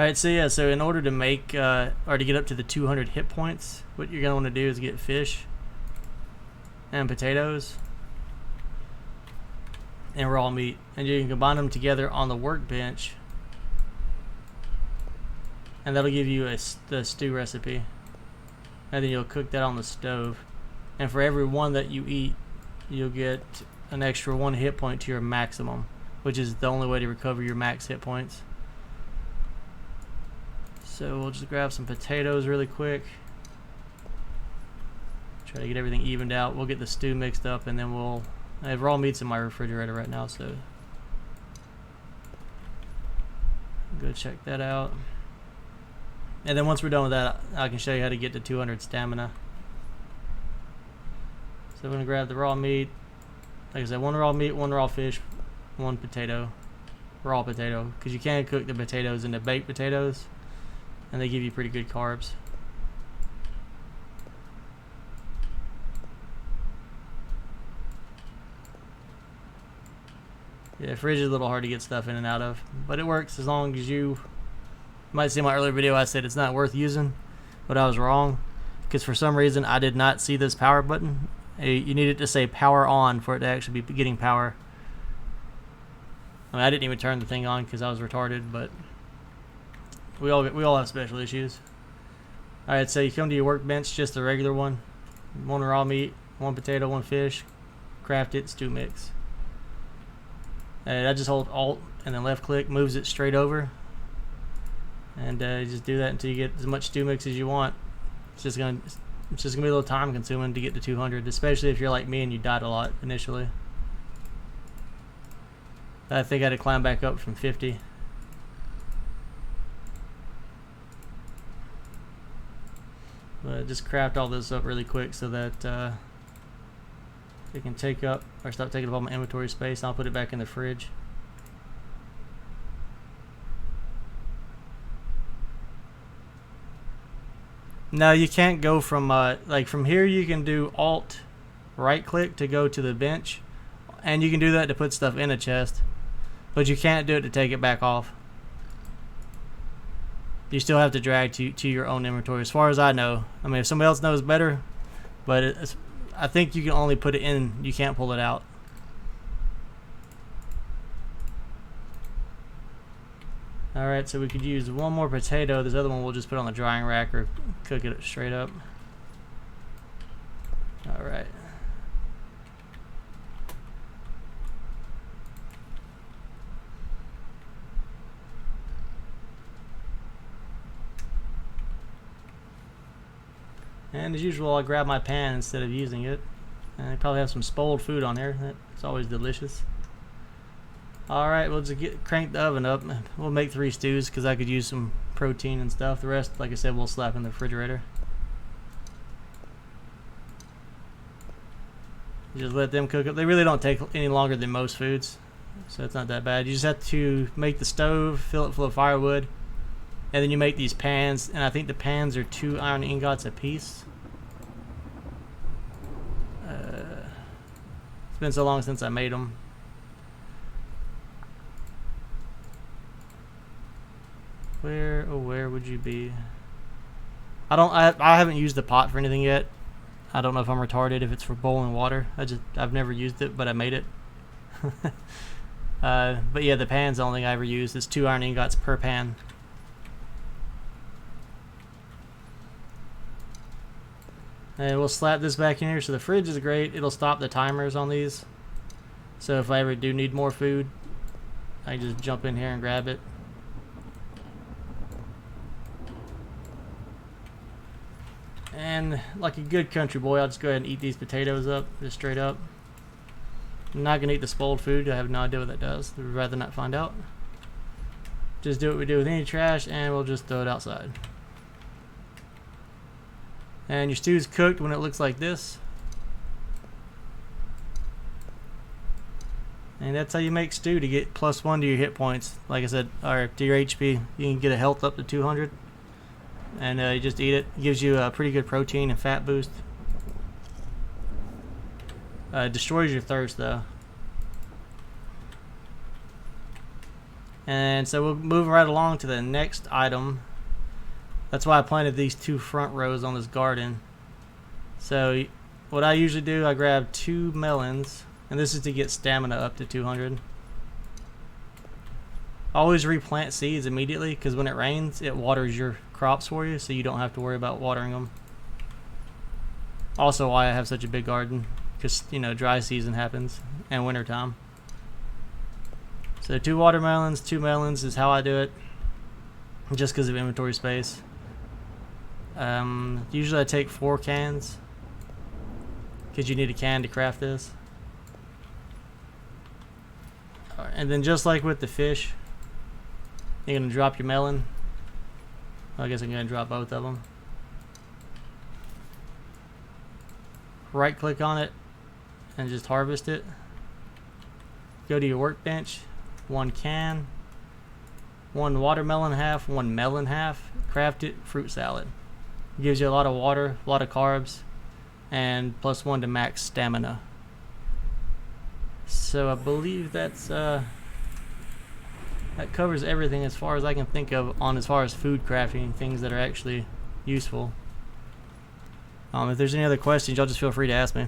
Alright, so yeah, so in order to make, or to get up to the 200 hit points, what you're going to want to do is get fish and potatoes and raw meat, and you can combine them together on the workbench, and that'll give you the stew recipe, and then you'll cook that on the stove, and for every one that you eat, you'll get an extra 1 hit point to your maximum, which is the only way to recover your max hit points. So we'll just grab some potatoes really quick. Try to get everything evened out. We'll get the stew mixed up, and then I have raw meats in my refrigerator right now, so go check that out. And then once we're done with that, I can show you how to get to 200 stamina. So I'm going to grab the raw meat. Like I said, 1 raw meat, 1 raw fish, 1 potato. Raw potato. Because you can cook the potatoes into baked potatoes, and they give you pretty good carbs. Yeah, fridge is a little hard to get stuff in and out of, but it works as long as you might see in my earlier video I said it's not worth using, but I was wrong, because for some reason I did not see this power button. You need it to say power on for it to actually be getting power. I mean, I didn't even turn the thing on because I was retarded, but we all have special issues. Alright, so you come to your workbench, just the regular one. 1 raw meat, 1 potato, 1 fish. Craft it, stew mix. And I just hold Alt and then left click, moves it straight over. And you just do that until you get as much stew mix as you want. It's just gonna be a little time consuming to get to 200, especially if you're like me and you died a lot initially. I think I had to climb back up from 50. But just craft all this up really quick so that it can take up, or stop taking up all my inventory space. I'll put it back in the fridge. Now you can't go from like from here. You can do Alt right click to go to the bench, and you can do that to put stuff in a chest, but you can't do it to take it back off. You still have to drag to your own inventory, as far as I know. I mean, if somebody else knows better, but I think you can only put it in, you can't pull it out. Alright, so we could use 1 more potato. This other one we'll just put on the drying rack or cook it straight up. Alright. And as usual, I grab my pan instead of using it. And I probably have some spoiled food on there. That's always delicious. Alright, we'll just crank the oven up. We'll make 3 stews because I could use some protein and stuff. The rest, like I said, we'll slap in the refrigerator. Just let them cook up. They really don't take any longer than most foods, so it's not that bad. You just have to make the stove, fill it full of firewood, and then you make these pans, and I think the pans are 2 iron ingots a piece. It's been so long since I made them. Where would you be? I haven't used the pot for anything yet. I don't know if I'm retarded if it's for boiling water. I've never used it, but I made it. But yeah, the pan's the only thing I ever use. It's 2 iron ingots per pan. And we'll slap this back in here. So the fridge is great. It'll stop the timers on these. So if I ever do need more food, I can just jump in here and grab it. And like a good country boy, I'll just go ahead and eat these potatoes up, just straight up. I'm not going to eat the spoiled food. I have no idea what that does. I'd rather not find out. Just do what we do with any trash, and we'll just throw it outside. And your stew's cooked when it looks like this. And that's how you make stew, to get +1 to your hit points. Like I said, or to your HP. You can get a health up to 200. And you just eat it. It gives you a pretty good protein and fat boost. Destroys your thirst though. And so we'll move right along to the next item. That's why I planted these 2 front rows on this garden. So what I usually do, I grab 2 melons, and this is to get stamina up to 200. Always replant seeds immediately, because when it rains, it waters your crops for you, so you don't have to worry about watering them. Also why I have such a big garden, because, you know, dry season happens, and winter time. So 2 watermelons, 2 melons is how I do it, just because of inventory space. Usually I take 4 cans, because you need a can to craft this. And then just like with the fish, you're going to drop your melon. I guess I'm going to drop both of them. Right click on it and just harvest it. Go to your workbench, 1 can, 1 watermelon half, 1 melon half, craft it, fruit salad. It gives you a lot of water, a lot of carbs, and +1 to max stamina. So I believe that's that covers everything as far as I can think of on as far as food crafting, things that are actually useful. If there's any other questions, y'all just feel free to ask me.